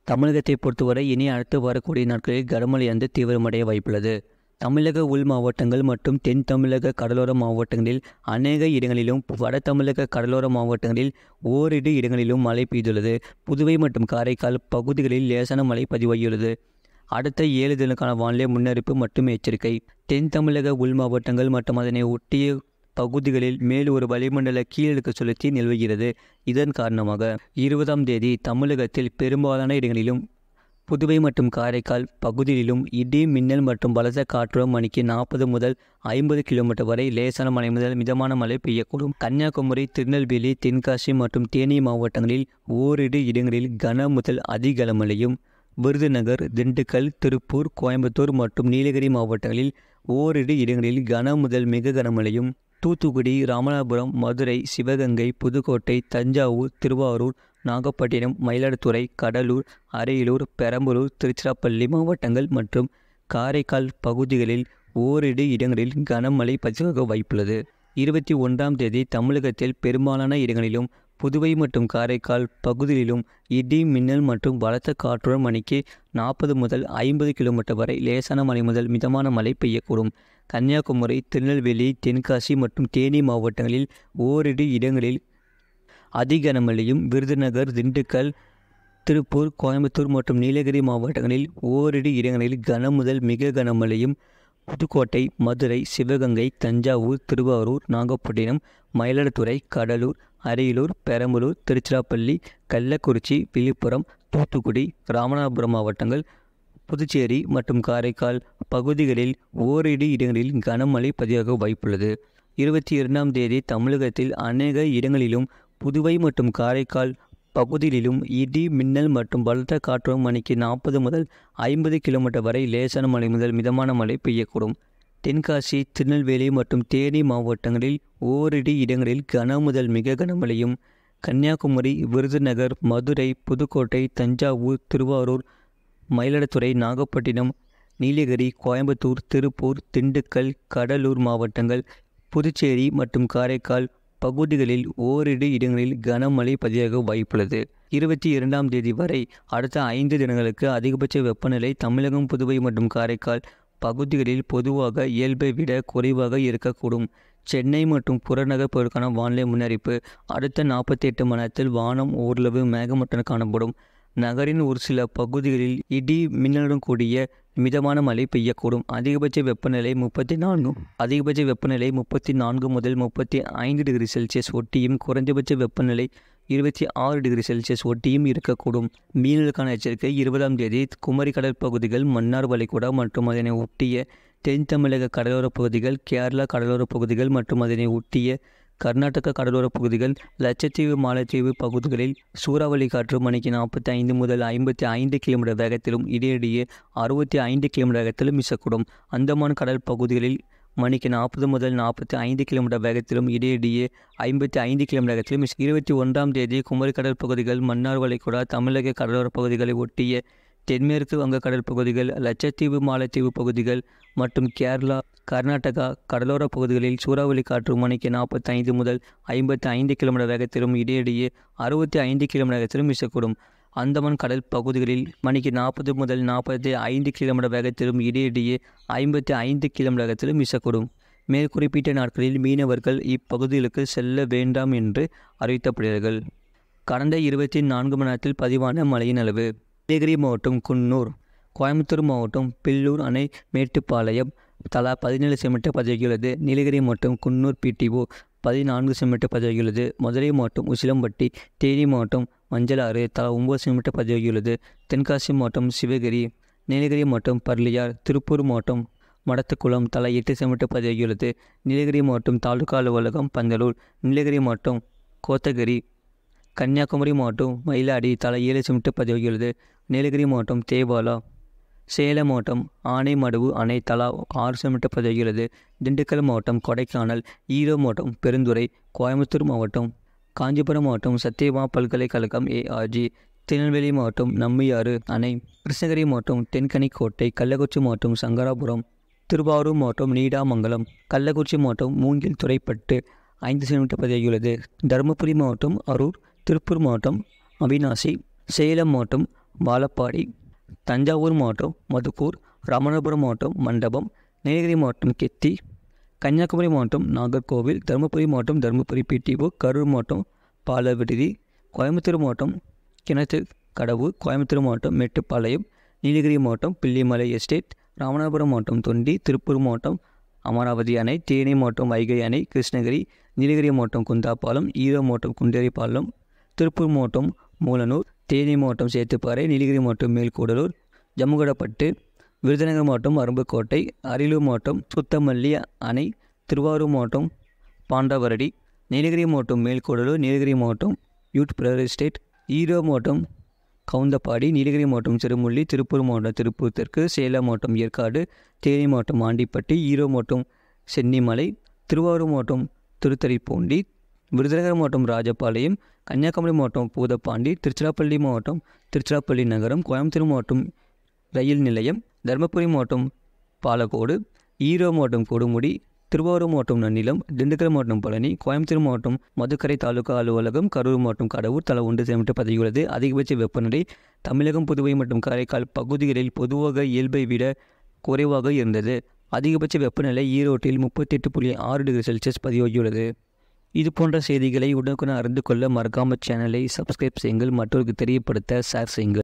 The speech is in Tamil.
தமிழகத்தை பொறுத்தவரை இனி அடுத்து வரக்கூடிய நாட்களில் கனமழையானது தீவிரமடைய வாய்ப்புள்ளது. தமிழக உள் மாவட்டங்கள் மற்றும் தென் தமிழக கடலோர மாவட்டங்களில் அநேக இடங்களிலும், வட தமிழக கடலோர மாவட்டங்களில் ஓரிரு இடங்களிலும் மழை பெய்துள்ளது. புதுவை மற்றும் காரைக்கால் பகுதிகளில் லேசான மழை பதிவாகியுள்ளது. அடுத்த 7 தினங்களுக்கான வானிலை முன்னறிவிப்பு மற்றும் எச்சரிக்கை. தென் தமிழக உள் மாவட்டங்கள் மற்றும் அதனை ஒட்டிய பகுதிகளில் மேல் ஒரு வளிமண்டல கீழடுக்கு சுழற்சி நிலவுகிறது. இதன் காரணமாக 20ஆம் தேதி தமிழகத்தில் பெரும்பாலான இடங்களிலும், புதுவை மற்றும் காரைக்கால் பகுதிகளிலும் இடி, மின்னல் மற்றும் பலத்த காற்றுடன் மணிக்கு 40 முதல் 50 கிலோமீட்டர் வரை லேசான மழை முதல் மிதமான மழை பெய்யக்கூடும். கன்னியாகுமரி, திருநெல்வேலி, தென்காசி மற்றும் தேனி மாவட்டங்களில் ஓரிரு இடங்களில் கன முதல் அதி கனமழையும், விருதுநகர், திண்டுக்கல், திருப்பூர், கோயம்புத்தூர் மற்றும் நீலகிரி மாவட்டங்களில் ஓரிரு இடங்களில் கன முதல் மிக கனமழையும், தூத்துக்குடி, ராமநாதபுரம், மதுரை, சிவகங்கை, புதுக்கோட்டை, தஞ்சாவூர், திருவாரூர், நாகப்பட்டினம், மயிலாடுதுறை, கடலூர், அரியலூர், பெரம்பலூர், திருச்சிராப்பள்ளி மாவட்டங்கள் மற்றும் காரைக்கால் பகுதிகளில் ஓரிரு இடங்களில் கனமழை பதிவாக வாய்ப்புள்ளது. 21ஆம் தேதி தமிழகத்தில் பெரும்பாலான இடங்களிலும், புதுவை மற்றும் காரைக்கால் பகுதிகளிலும் இடி, மின்னல் மற்றும் பலத்த காற்றுடன் மணிக்கு 40 முதல் 50 கிலோமீட்டர் வரை லேசான மழை முதல் மிதமான மழை பெய்யக்கூடும். கன்னியாகுமரி, திருநெல்வேலி, தென்காசி மற்றும் தேனி மாவட்டங்களில் ஓரிரு இடங்களில் அதி கனமழையும், விருதுநகர், திண்டுக்கல், திருப்பூர், கோயம்புத்தூர் மற்றும் நீலகிரி மாவட்டங்களில் ஓரிரு இடங்களில் கன முதல் மிக கனமழையும், புதுக்கோட்டை, மதுரை, சிவகங்கை, தஞ்சாவூர், திருவாரூர், நாகப்பட்டினம், மயிலாடுதுறை, கடலூர், அரியலூர், பெரம்பலூர், திருச்சிராப்பள்ளி, கள்ளக்குறிச்சி, விழுப்புரம், தூத்துக்குடி, ராமநாதபுரம் மாவட்டங்கள், புதுச்சேரி மற்றும் காரைக்கால் பகுதிகளில் ஓரிரு இடங்களில் கனமழை பதிவாக வாய்ப்புள்ளது. 22ஆம் தேதி தமிழகத்தில் அநேக இடங்களிலும், புதுவை மற்றும் காரைக்கால் பகுதிகளிலும் இடி, மின்னல் மற்றும் பலத்த காற்றுடன் மணிக்கு 40 முதல் 50 கிலோமீட்டர் வரை லேசான மழை முதல் மிதமான மழை பெய்யக்கூடும். தென்காசி, திருநெல்வேலி மற்றும் தேனி மாவட்டங்களில் ஓரிரு இடங்களில் கன முதல் மிக கனமழையும், கன்னியாகுமரி, விருதுநகர், மதுரை, புதுக்கோட்டை, தஞ்சாவூர், திருவாரூர், மயிலாடுதுறை, நாகப்பட்டினம், நீலகிரி, கோயம்புத்தூர், திருப்பூர், திண்டுக்கல், கடலூர் மாவட்டங்கள், புதுச்சேரி மற்றும் காரைக்கால் பகுதிகளில் ஓரிரு இடங்களில் கனமழை பதிவாக வாய்ப்புள்ளது. 22ஆம் தேதி வரை அடுத்த 5 தினங்களுக்கு அதிகபட்ச வெப்பநிலை தமிழகம், புதுவை மற்றும் காரைக்கால் பகுதிகளில் பொதுவாக இயல்பை விட குறைவாக இருக்கக்கூடும். சென்னை மற்றும் புறநகர் பகுதிக்கான வானிலை முன்னறிவிப்பு. அடுத்த 48 மணி நேரத்தில் வானம் ஓரளவு மேகமூட்டத்துடன் காணப்படும். நகரின் ஒரு சில பகுதிகளில் இடி, மின்னலுடன் கூடிய மிதமான மழை பெய்யக்கூடும். அதிகபட்ச வெப்பநிலை 34 முதல் 35 டிகிரி செல்சியஸ் ஒட்டியும், குறைந்தபட்ச வெப்பநிலை 26 டிகிரி செல்சியஸ் ஒட்டியும் இருக்கக்கூடும். மீனவர்களுக்கான எச்சரிக்கை. 20ஆம் தேதி குமரி கடல் பகுதிகள், மன்னார் வளைகுடா மற்றும் அதனை ஒட்டிய தென் தமிழக கடலோர பகுதிகள், கேரளா கடலோர பகுதிகள் மற்றும் அதனை ஒட்டிய கர்நாடக கடலோர பகுதிகள், லட்சத்தீவு, மாலத்தீவு பகுதிகளில் சூறாவளி காற்று மணிக்கு 45 முதல் 55 கிலோமீட்டர் வேகத்திலும், இடையிடையே 65 கிலோமீட்டர் வேகத்திலும் வீசக்கூடும். அந்தமான் கடல் பகுதிகளில் மணிக்கு 40 முதல் 45 கிலோமீட்டர் வேகத்திலும், இடையிடையே 55 கிலோமீட்டர் வேகத்திலும். 21ஆம் தேதி குமரி கடல் பகுதிகள், மன்னார் வளைகுடா, தமிழக கடலோர பகுதிகளை ஒட்டிய தென்மேற்கு வங்கக்கடல் பகுதிகள், லட்சத்தீவு, மாலத்தீவு பகுதிகள் மற்றும் கேரளா, கர்நாடகா கடலோர பகுதிகளில் சூறாவளி காற்று மணிக்கு 45 முதல் 55 கிலோமீட்டர் வேகத்திலும், இடையிடையே 65 கிலோமீட்டர் வேகத்திலும் வீசக்கூடும். அந்தமான் கடல் பகுதிகளில் மணிக்கு 40 முதல் 45 கிலோமீட்டர் வேகத்திலும், இடையிடையே 55 கிலோமீட்டர் வேகத்திலும் வீசக்கூடும். மேற்குறிப்பிட்ட நாட்களில் மீனவர்கள் இப்பகுதிகளுக்கு செல்ல வேண்டாம் என்று அறிவிக்கப்படுகிறார்கள். கடந்த 24 மணி நேரத்தில் பதிவான மழையின் அளவு. நீலகிரி மாவட்டம் குன்னூர், கோயம்புத்தூர் மாவட்டம் பில்லூர் அணை மேட்டுப்பாளையம் தலா 17 சென்டிமீட்டர் பதிவாகியுள்ளது. நீலகிரி மாவட்டம் குன்னூர் பிடிஓ 14 சென்டிமீட்டர் பதிவாகியுள்ளது. மதுரை மாவட்டம் உசிலம்பட்டி, தேனி மாவட்டம் மஞ்சளாறு தலா 9 சென்டிமீட்டர் பதிவாகியுள்ளது. தென்காசி மாவட்டம் சிவகிரி, நீலகிரி மாவட்டம் பர்லியார், திருப்பூர் மாவட்டம் மடத்துக்குளம் தலா 8 சென்டிமீட்டர் பதிவாகியுள்ளது. நீலகிரி மாவட்டம் தாலுகா அலுவலகம் பந்தலூர், நீலகிரி மாவட்டம் கோத்தகிரி, கன்னியாகுமரி மாவட்டம் மயிலாடி தலா 7 சென்டிமீட்டர் பதிவாகியுள்ளது. நீலகிரி மாவட்டம் தேவாலா, சேலம் மாவட்டம் ஆனைமடுவு அணை தலா 6 சென்டிமீட்டர் பதிவாகியுள்ளது. திண்டுக்கல் மாவட்டம் கொடைக்கானல், ஈரோடு மாவட்டம் பெருந்துறை, கோயம்புத்தூர் மாவட்டம், காஞ்சிபுரம் மாவட்டம் சத்தியமா பல்கலைக்கழகம் ARG, திருநெல்வேலி மாவட்டம் நம்பியாறு அணை, கிருஷ்ணகிரி மாவட்டம் தென்கனிக்கோட்டை, கள்ளக்குறிச்சி மாவட்டம் சங்கராபுரம், திருவாரூர் மாவட்டம் நீடாமங்கலம், கள்ளக்குறிச்சி மாவட்டம் மூங்கில் துறைப்பட்டு 5 சென்டிமீட்டர் பதிவாகியுள்ளது. தருமபுரி மாவட்டம் அரூர், திருப்பூர் மாவட்டம் அவிநாசி, சேலம் மாவட்டம் வாழப்பாடி. தஞ்சாவூர் மாவட்டம் மதுக்கூர். ராமநாதபுரம் மாவட்டம் மண்டபம். நீலகிரி மாவட்டம் கெத்தி. கன்னியாகுமரி மாவட்டம் நாகர்கோவில். தருமபுரி மாவட்டம் தருமபுரி பிடிஓ. கரூர் மாவட்டம் பாலவிடுதி. கோயம்புத்தூர் மாவட்டம் கிணத்து கடவு. கோயம்புத்தூர் மாவட்டம் மேட்டுப்பாளையம். நீலகிரி மாவட்டம் பில்லிமலை எஸ்டேட். ராமநாதபுரம் மாவட்டம் தொண்டி. திருப்பூர் மாவட்டம் அமராவதி அணை. தேனி மாவட்டம் வைகை அணை. கிருஷ்ணகிரி. நீலகிரி மாவட்டம் குந்தாப்பாலம். ஈரோடு மாவட்டம் குண்டேரிப்பாலம். திருப்பூர் மாவட்டம் மூலனூர். தேனி மாவட்டம் சேத்துப்பாறை. நீலகிரி மாவட்டம் மேல்கூடலூர். ஜம்முகடப்பட்டு. விருதுநகர் மாவட்டம் அரும்புக்கோட்டை. அரியலூர் மாவட்டம் சுத்தமல்லி அணை. திருவாரூர் மாவட்டம் பாண்டவரடி. நீலகிரி மாவட்டம் மேல்கூடலூர். நீலகிரி மாவட்டம் யூத் பிரதர் எஸ்டேட். ஈரோடு மாவட்டம் கவுந்தப்பாடி. நீலகிரி மாவட்டம் சிறுமுள்ளி. திருப்பூர் மாவட்டம் திருப்பூர் தெற்கு. சேலம் மாவட்டம் ஏற்காடு. தேனி மாவட்டம் ஆண்டிப்பட்டி. ஈரோடு மாவட்டம் சென்னிமலை. திருவாரூர் மாவட்டம் திருத்தறிப்பூண்டி. விருதுநகர் மாவட்டம் ராஜபாளையம். கன்னியாகுமரி மாவட்டம் பூதப்பாண்டி. திருச்சிராப்பள்ளி மாவட்டம் திருச்சிராப்பள்ளி நகரம். கோயம்புத்தூர் மாவட்டம் ரயில் நிலையம். தருமபுரி மாவட்டம் பாலக்கோடு. ஈரோடு மாவட்டம் கொடுமுடி. திருவாரூர் மாவட்டம் நன்னிலம். திண்டுக்கல் மாவட்டம் பழனி. கோயம்புத்தூர் மாவட்டம் மதுக்கரை தாலுகா அலுவலகம். கரூர் மாவட்டம் கடவுர் தலா 1 சென்டிமீட்டர் பதிவுள்ளது. அதிகபட்ச வெப்பநிலை தமிழகம் புதுவை மற்றும் காரைக்கால் பகுதிகளில் பொதுவாக இயல்பை விட குறைவாக இருந்தது. அதிகபட்ச வெப்பநிலை ஈரோட்டில் 38.6 டிகிரி செல்சியஸ் பதிவாகியுள்ளது. இது போன்ற செய்திகளை உடனுக்குடன் அறிந்து கொள்ள மறக்காமல் சேனலை சப்ஸ்கிரைப் செய்யுங்கள். மற்றவர்களுக்கு தெரியப்படுத்த ஷேர் செய்யுங்கள்.